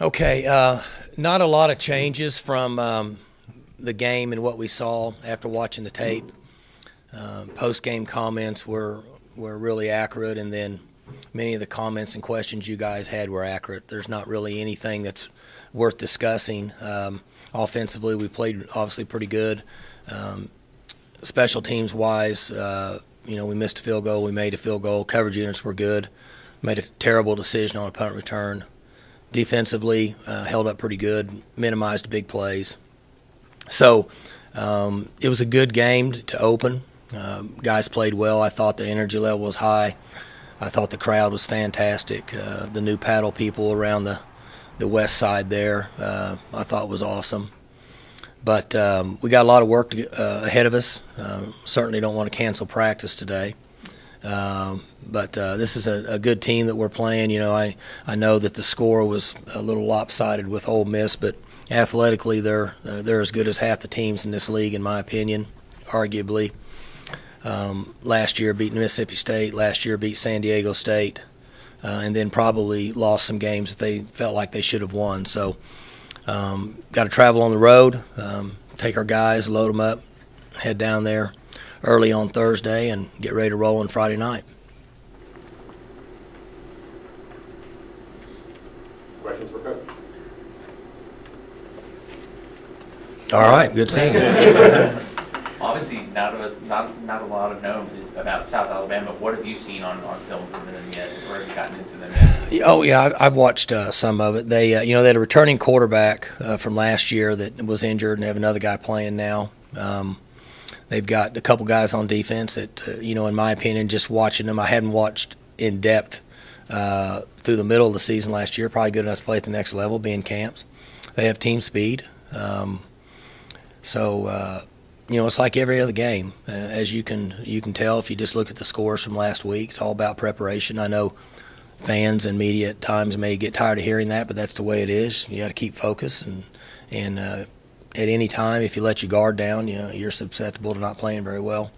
Okay, not a lot of changes from the game and what we saw after watching the tape. Post-game comments were really accurate, and then many of the comments and questions you guys had were accurate. There's not really anything that's worth discussing. Offensively, we played obviously pretty good. Special teams-wise, we missed a field goal. We made a field goal. Coverage units were good. Made a terrible decision on a punt return. Defensively, held up pretty good, minimized big plays. So it was a good game to open. Guys played well. I thought the energy level was high. I thought the crowd was fantastic. The new paddle people around the west side there, I thought was awesome. But we got a lot of work ahead of us. Certainly don't want to cancel practice today. But this is a good team that we're playing. I know that the score was a little lopsided with Ole Miss, but athletically they're as good as half the teams in this league, in my opinion, arguably. Last year beat Mississippi State. Last year beat San Diego State, and then probably lost some games that they felt like they should have won. So got to travel on the road, take our guys, load them up, head down there early on Thursday and get ready to roll on Friday night. Questions for Coach? All right, good seeing you. Obviously, not a lot of known about South Alabama. What have you seen on film from them yet, or have you gotten into them yet? Oh yeah, I've watched some of it. They they had a returning quarterback from last year that was injured, and they have another guy playing now. They've got a couple guys on defense that, in my opinion, just watching them, I hadn't watched in depth through the middle of the season last year. Probably good enough to play at the next level, be in camps. They have team speed. It's like every other game, as you can tell if you just look at the scores from last week. It's all about preparation. I know fans and media at times may get tired of hearing that, but that's the way it is. You got to keep focus, and at any time, if you let your guard down, you're susceptible to not playing very well.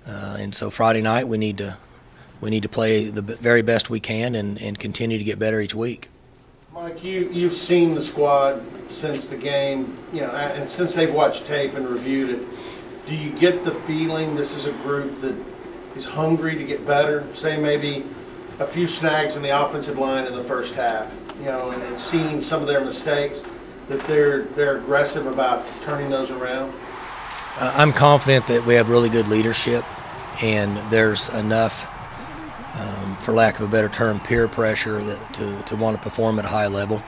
And so Friday night, we need to play the very best we can and continue to get better each week. Mike, you've seen the squad since the game, and since they've watched tape and reviewed it. Do you get the feeling this is a group that is hungry to get better? Say maybe a few snags in the offensive line in the first half, and seeing some of their mistakes, that they're aggressive about turning those around? I'm confident that we have really good leadership, and there's enough, for lack of a better term, peer pressure to want to perform at a high level.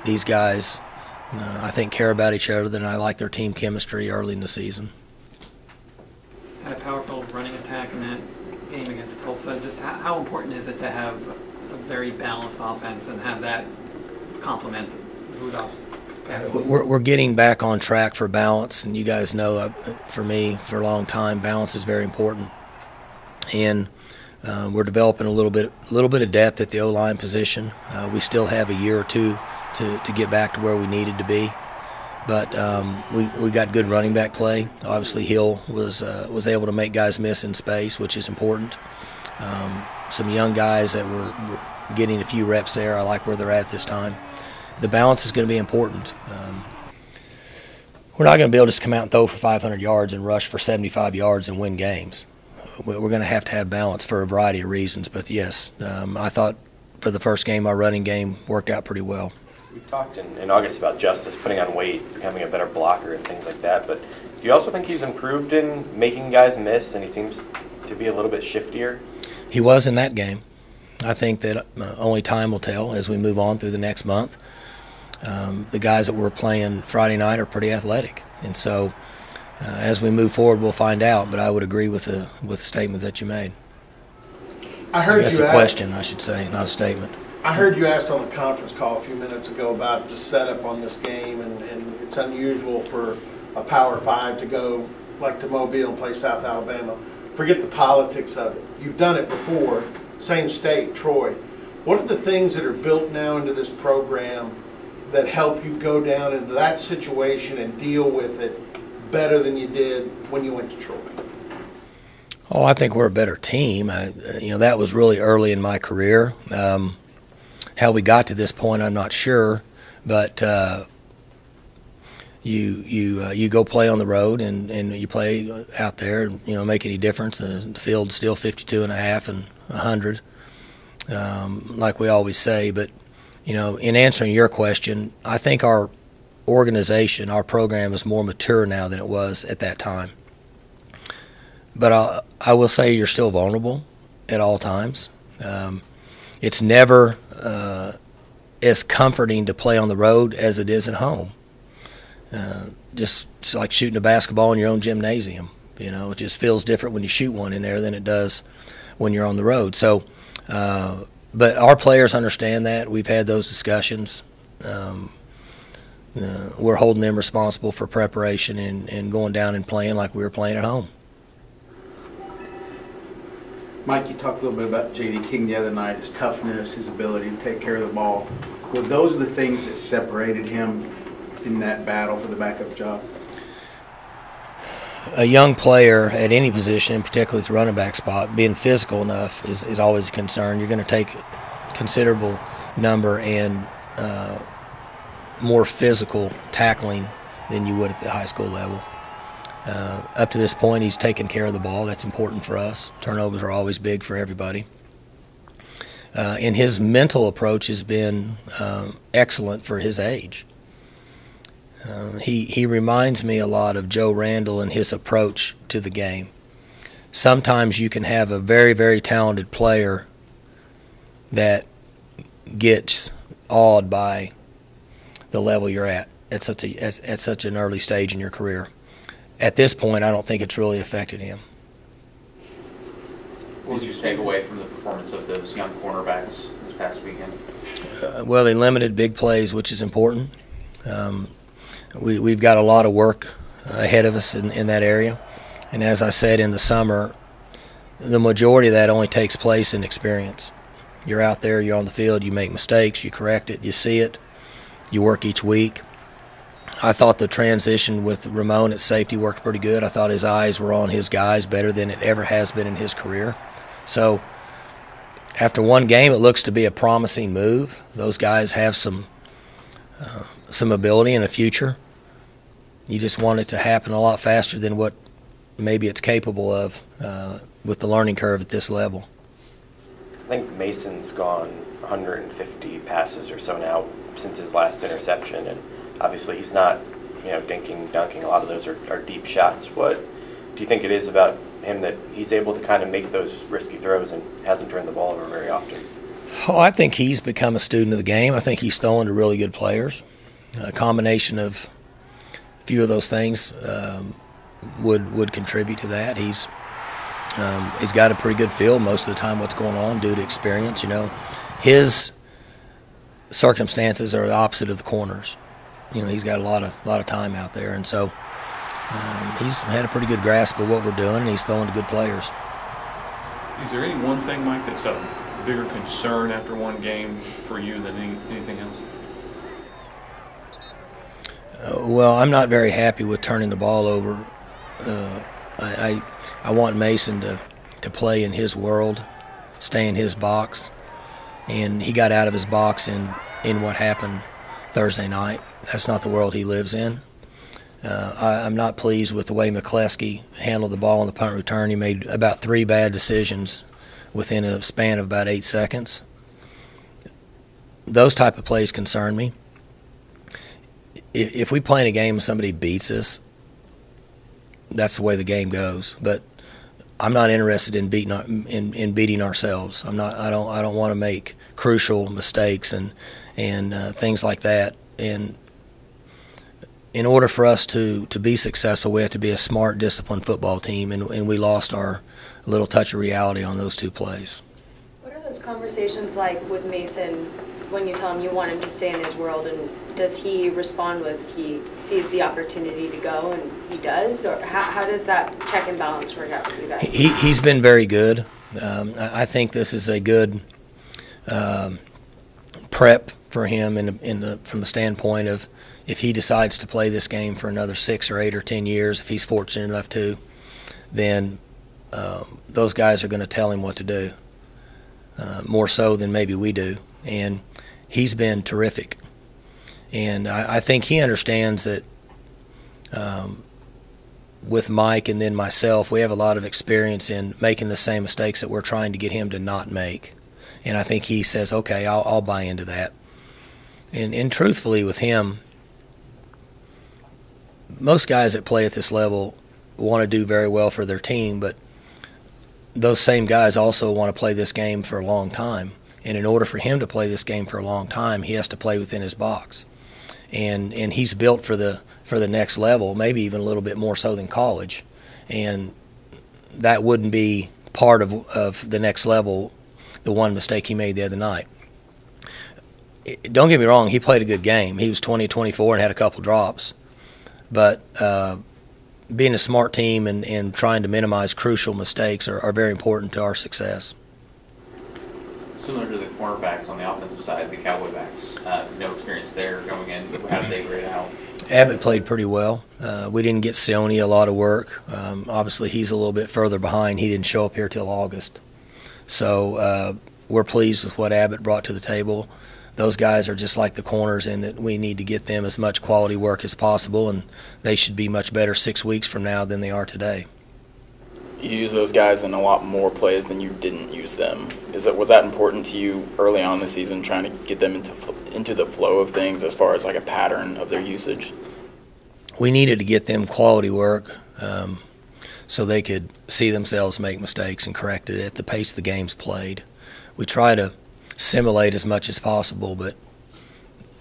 These guys, I think, care about each other, and I like their team chemistry early in the season. Had a powerful running attack in that game against Tulsa. Just how important is it to have a very balanced offense and have that complement Rudolph's? We're getting back on track for balance, and you guys know, for me, for a long time, balance is very important. And we're developing a little bit of depth at the O-line position. We still have a year or two to get back to where we needed to be, but we got good running back play. Obviously, Hill was able to make guys miss in space, which is important. Some young guys that were getting a few reps there. I like where they're at this time. The balance is going to be important. We're not going to be able to just come out and throw for 500 yards and rush for 75 yards and win games. We're going to have balance for a variety of reasons. But, yes, I thought for the first game our running game worked out pretty well. We've talked in August about Justice putting on weight, becoming a better blocker and things like that. But do you also think he's improved in making guys miss, and he seems to be a little bit shiftier? He was in that game. I think that only time will tell as we move on through the next month. The guys that we're playing Friday night are pretty athletic, and so as we move forward, we'll find out. But I would agree with the statement that you made. I heard that's you a question, I should say, not a statement. I heard you asked on the conference call a few minutes ago about the setup on this game, and it's unusual for a Power 5 to go like to Mobile and play South Alabama. Forget the politics of it. You've done it before, same state, Troy. What are the things that are built now into this program that help you go down into that situation and deal with it better than you did when you went to Troy? Oh, I think we're a better team. That was really early in my career. how we got to this point, I'm not sure, but you go play on the road and you play out there, make any difference. The field's still 52.5 and 100, like we always say. But in answering your question, I think our organization, our program is more mature now than it was at that time. But I will say you're still vulnerable at all times. It's never as comforting to play on the road as it is at home. Just it's like shooting a basketball in your own gymnasium. It just feels different when you shoot one in there than it does when you're on the road. So, but our players understand that. We've had those discussions. We're holding them responsible for preparation and going down and playing like we were playing at home. Mike, you talked a little bit about J.D. King the other night, his toughness, his ability to take care of the ball. Were those the things that separated him in that battle for the backup job? A young player at any position, particularly the running back spot, being physical enough is always a concern. You're going to take a considerable number and more physical tackling than you would at the high school level. Up to this point, he's taken care of the ball. That's important for us. Turnovers are always big for everybody. And his mental approach has been excellent for his age. He reminds me a lot of Joe Randall and his approach to the game. Sometimes you can have a very, very talented player that gets awed by the level you're at such an early stage in your career. At this point, I don't think it's really affected him. What did you take away from the performance of those young cornerbacks this past weekend? Well, they limited big plays, which is important. We've got a lot of work ahead of us in that area. And as I said in the summer, the majority of that only takes place in experience. You're out there, you're on the field, you make mistakes, you correct it, you see it, you work each week. I thought the transition with Ramon at safety worked pretty good. I thought his eyes were on his guys better than it ever has been in his career. So after one game, it looks to be a promising move. Those guys have some ability and a future. You just want it to happen a lot faster than what maybe it's capable of with the learning curve at this level. I think Mason's gone 150 passes or so now since his last interception, and obviously he's not, dinking, dunking. A lot of those are deep shots. What do you think it is about him that he's able to kind of make those risky throws and hasn't turned the ball over very often? Oh, I think he's become a student of the game. I think he's throwing to really good players. A combination of a few of those things would contribute to that. He's got a pretty good feel most of the time what's going on due to experience. His circumstances are the opposite of the corners. He's got a lot of time out there, and so he's had a pretty good grasp of what we're doing, and he's throwing to good players. Is there any one thing, Mike, that's a bigger concern after one game for you than anything else? Well, I'm not very happy with turning the ball over. I want Mason to play in his world, stay in his box, and he got out of his box in what happened Thursday night. That's not the world he lives in. I'm not pleased with the way McCleskey handled the ball on the punt return. He made about 3 bad decisions within a span of about 8 seconds. Those type of plays concern me. If we play in a game and somebody beats us, that's the way the game goes. But I'm not interested in beating ourselves. I don't want to make crucial mistakes and things like that. And in order for us to be successful, we have to be a smart, disciplined football team, and we lost our little touch of reality on those 2 plays. What are those conversations like with Mason when you tell him you want him to stay in his world, and does he respond with he sees the opportunity to go and he does, or how does that check and balance work out for you guys? He's been very good. I think this is a good prep for him from the standpoint of if he decides to play this game for another 6 or 8 or 10 years, if he's fortunate enough to, then those guys are going to tell him what to do, more so than maybe we do. And he's been terrific. And I think he understands that with Mike and then myself, we have a lot of experience in making the same mistakes that we're trying to get him to not make. And I think he says, okay, I'll buy into that. And truthfully with him, most guys that play at this level want to do very well for their team, but those same guys also want to play this game for a long time. And in order for him to play this game for a long time, he has to play within his box. And he's built for the next level, maybe even a little bit more so than college. And that wouldn't be part of the next level, the one mistake he made the other night. Don't get me wrong, he played a good game. He was 20-24 and had a couple drops. But being a smart team and trying to minimize crucial mistakes are very important to our success. Similar to the cornerbacks on the offensive side, the Cowboy backs, no experience there going in. How did they grade out? Abbott played pretty well. We didn't get Sione a lot of work. Obviously, he's a little bit further behind. He didn't show up here till August. So we're pleased with what Abbott brought to the table. Those guys are just like the corners in that we need to get them as much quality work as possible, and they should be much better 6 weeks from now than they are today. You use those guys in a lot more plays than you didn't use them. Was that important to you early on in the season, trying to get them into the flow of things as far as like a pattern of their usage? We needed to get them quality work so they could see themselves make mistakes and correct it at the pace the game's played. We try to simulate as much as possible, but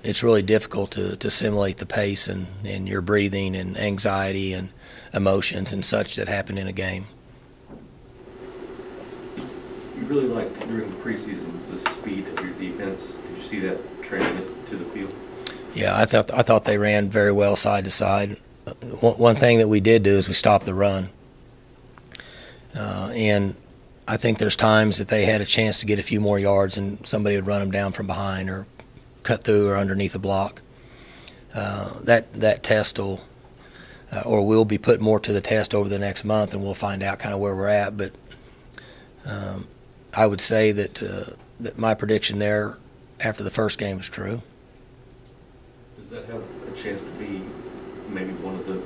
it's really difficult to simulate the pace and your breathing and anxiety and emotions and such that happen in a game. You really liked during the preseason the speed of your defense. Did you see that translate to the field? Yeah, I thought they ran very well side to side. One thing that we did do is we stopped the run, and I think there's times that they had a chance to get a few more yards and somebody would run them down from behind or cut through or underneath a block. That test will be put more to the test over the next month, and we'll find out kind of where we're at. But I would say that my prediction there after the first game was true. Does that have a chance to be maybe one of the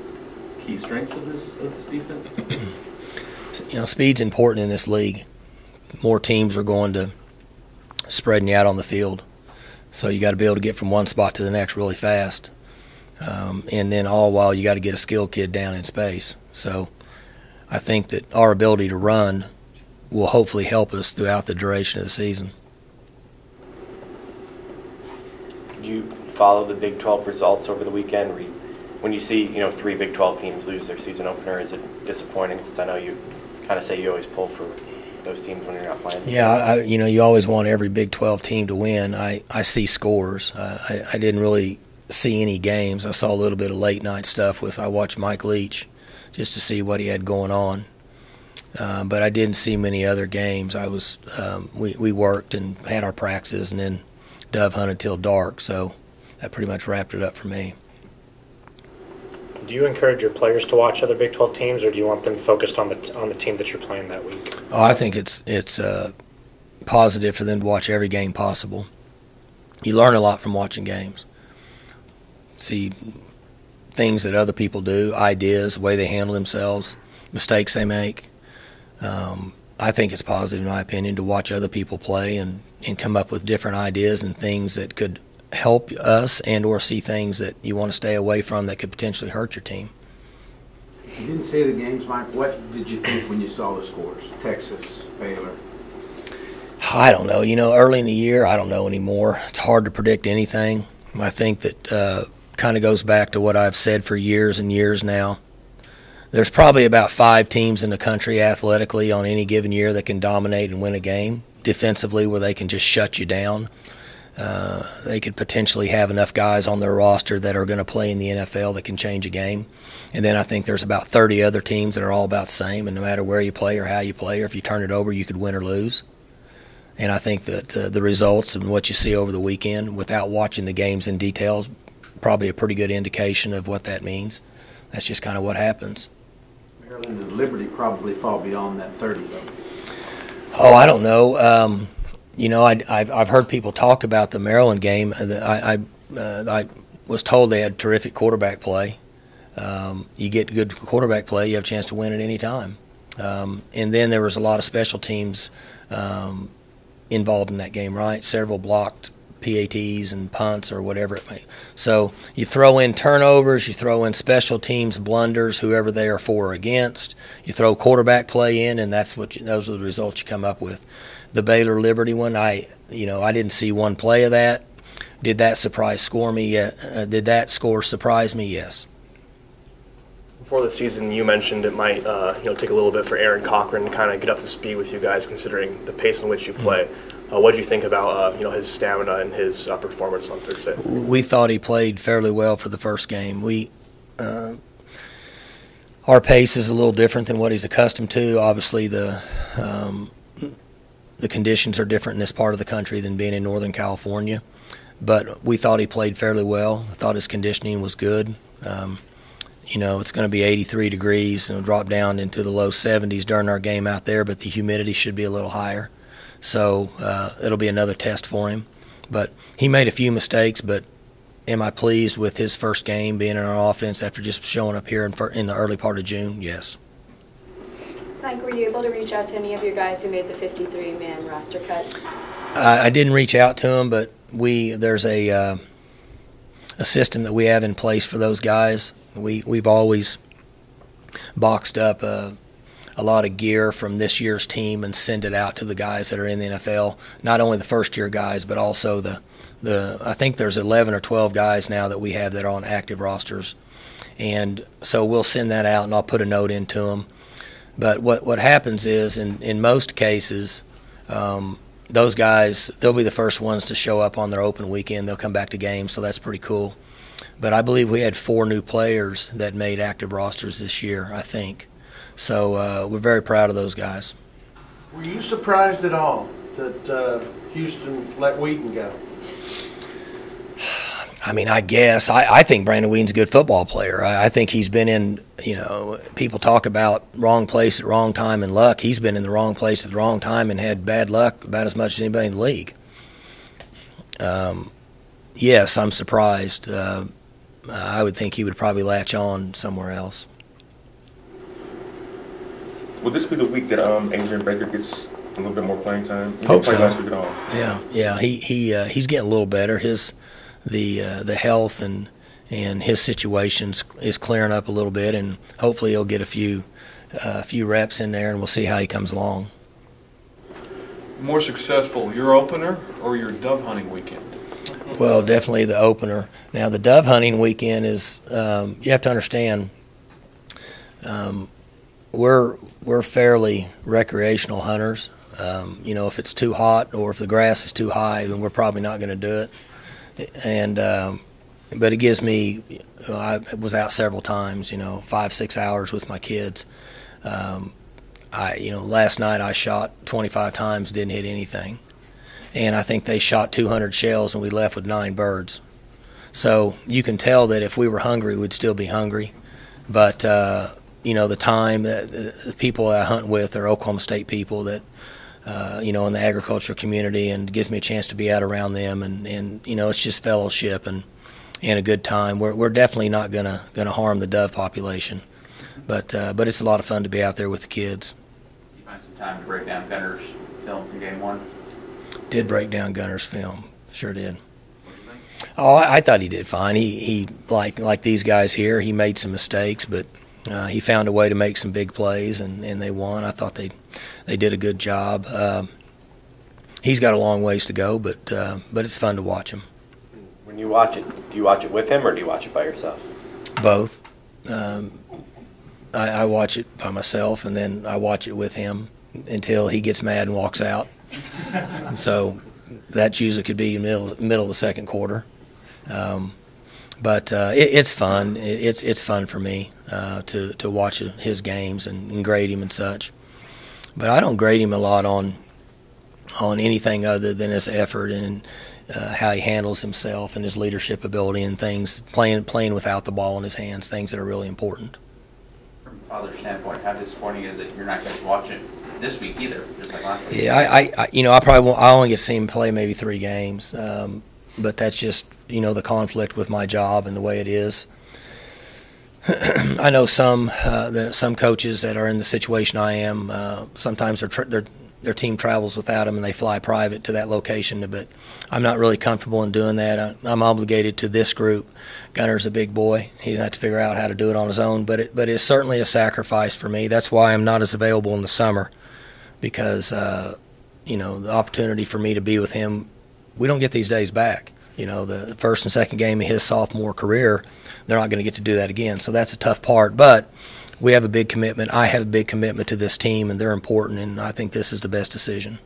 key strengths of this defense? Speed's important in this league. More teams are going to spreading you out on the field, so you got to be able to get from one spot to the next really fast. And then all while you got to get a skilled kid down in space. So I think that our ability to run will hopefully help us throughout the duration of the season. Did you follow the Big 12 results over the weekend? When you see 3 Big 12 teams lose their season opener, is it disappointing? Since I know you kind of say you always pull for those teams when you're not playing. Yeah, you always want every Big 12 team to win. I see scores. I didn't really see any games. I saw a little bit of late night stuff I watched Mike Leach just to see what he had going on. But I didn't see many other games. We worked and had our practices and then dove hunted till dark, so that pretty much wrapped it up for me. Do you encourage your players to watch other Big 12 teams, or do you want them focused on the team that you're playing that week? Oh, I think it's positive for them to watch every game possible. You learn a lot from watching games. See things that other people do, ideas, the way they handle themselves, mistakes they make. I think it's positive, in my opinion, to watch other people play and come up with different ideas and things that could help us and or see things that you want to stay away from that could potentially hurt your team. You didn't see the games, Mike. What did you think when you saw the scores? Texas, Baylor. I don't know. Early in the year, I don't know anymore. It's hard to predict anything. I think that kind of goes back to what I've said for years and years now. There's probably about 5 teams in the country athletically on any given year that can dominate and win a game defensively where they can just shut you down. They could potentially have enough guys on their roster that are going to play in the NFL that can change a game. And then I think there's about 30 other teams that are all about the same, and no matter where you play or how you play or if you turn it over, you could win or lose. And I think that the results and what you see over the weekend without watching the games in detail is probably a pretty good indication of what that means. That's just kind of what happens. Maryland and Liberty probably fall beyond that 30, though. Oh, I don't know. I've heard people talk about the Maryland game. I was told they had terrific quarterback play. You get good quarterback play, you have a chance to win at any time. And then there was a lot of special teams involved in that game, right? Several blocked PATs and punts or whatever it may. So you throw in turnovers, you throw in special teams blunders, whoever they are for or against. You throw quarterback play in, and those are the results you come up with. The Baylor Liberty one, I didn't see one play of that. Did that Did that score surprise me? Yes. Before the season, you mentioned it might take a little bit for Aaron Cochran to kind of get up to speed with you guys, considering the pace in which you play. What do you think about his stamina and his performance on Thursday? We thought he played fairly well for the first game. Our pace is a little different than what he's accustomed to. Obviously, the conditions are different in this part of the country than being in Northern California. But we thought he played fairly well. I thought his conditioning was good. It's going to be 83 degrees and drop down into the low 70s during our game out there, but the humidity should be a little higher. So it'll be another test for him. But he made a few mistakes, but am I pleased with his first game being in our offense after just showing up here in the early part of June? Yes. Mike, were you able to reach out to any of your guys who made the 53-man roster cuts? I didn't reach out to them, but there's a system that we have in place for those guys. We've always boxed up a lot of gear from this year's team and send it out to the guys that are in the NFL. Not only the first-year guys, but also I think there's 11 or 12 guys now that we have that are on active rosters. And so we'll send that out, and I'll put a note into them. But what happens is, in most cases, those guys, they'll be the first ones to show up on their open weekend. They'll come back to games, so that's pretty cool. But I believe we had 4 new players that made active rosters this year, I think. So we're very proud of those guys. Were you surprised at all that Houston let Wheaton go? I mean, I guess. I think Brandon Whedon's a good football player. I think he's been in, people talk about wrong place at wrong time and luck. He's been in the wrong place at the wrong time and had bad luck about as much as anybody in the league. Yes, I'm surprised. I would think he would probably latch on somewhere else. Will this be the week that Adrian Baker gets a little bit more playing time? He Hope didn't play so. last week at all. Yeah. He's getting a little better. The health and his situation is clearing up a little bit, and hopefully he'll get a few reps in there, and we'll see how he comes along. More successful, your opener or your dove hunting weekend? Well, definitely the opener. Now, the dove hunting weekend is you have to understand we're fairly recreational hunters. If it's too hot or if the grass is too high, then we're probably not going to do it. And but it gives me. I was out several times. 5-6 hours with my kids. Last night I shot 25 times, didn't hit anything, and I think they shot 200 shells, and we left with 9 birds. So you can tell that if we were hungry, we'd still be hungry. But the time the people that I hunt with are Oklahoma State people that. In the agricultural community, and it gives me a chance to be out around them, and it's just fellowship and a good time. We're definitely not gonna harm the dove population, but it's a lot of fun to be out there with the kids. You find some time to break down Gunner's film from game 1? Did break down Gunner's film, sure did. Oh, I thought he did fine. He like these guys here, he made some mistakes, but he found a way to make some big plays, and they won. I thought they did a good job. He's got a long ways to go, but it's fun to watch him. When you watch it, do you watch it with him or do you watch it by yourself? Both. I watch it by myself, and then I watch it with him until he gets mad and walks out. So that usually could be in the middle of the second quarter. But it's fun. It's fun for me to watch his games and grade him and such. But I don't grade him a lot on anything other than his effort and how he handles himself and his leadership ability and things, playing without the ball in his hands, things that are really important. From a father's standpoint, how disappointing is it you're not going to watch it this week either, just like last week. Yeah, I probably won't, I only get to see him play maybe 3 games, but that's just the conflict with my job and the way it is. I know some coaches that are in the situation I am. Sometimes their team travels without them and they fly private to that location. But I'm not really comfortable in doing that. I'm obligated to this group. Gunner's a big boy. He's going to have to figure out how to do it on his own. But it's certainly a sacrifice for me. That's why I'm not as available in the summer, because the opportunity for me to be with him, we don't get these days back. The first and second game of his sophomore career, they're not going to get to do that again. So that's a tough part. But we have a big commitment. I have a big commitment to this team, and they're important, and I think this is the best decision.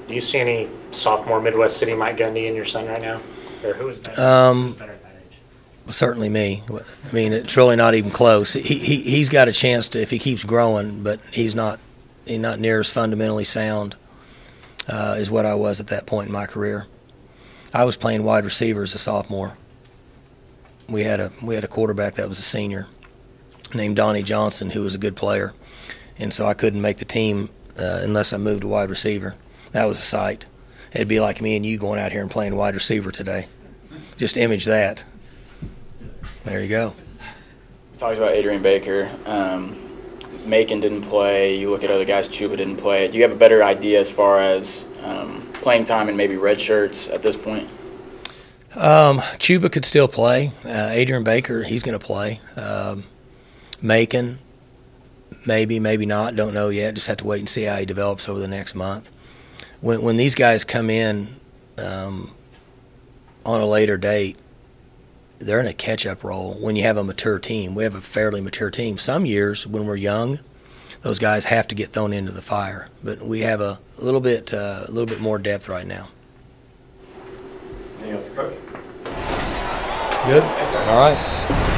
Do you see any sophomore Midwest City Mike Gundy in your son right now? Or who is better? Who's better at that age? Certainly me. I mean, it's really not even close. He's got a chance to, if he keeps growing, but he's not near as fundamentally sound as what I was at that point in my career. I was playing wide receiver as a sophomore. We had a quarterback that was a senior named Donnie Johnson, who was a good player, and so I couldn't make the team unless I moved to wide receiver. That was a sight. It'd be like me and you going out here and playing wide receiver today. Just image that. There you go. You talked about Adrian Baker. Macon didn't play. You look at other guys. Chuba didn't play. Do you have a better idea as far as playing time and maybe red shirts at this point? Chuba could still play. Adrian Baker, he's going to play. Macon, maybe not. Don't know yet. Just have to wait and see how he develops over the next month. When these guys come in on a later date, they're in a catch-up role when you have a mature team. We have a fairly mature team. Some years when we're young, those guys have to get thrown into the fire. But we have a little bit more depth right now. Anything else, Coach? Good. All right.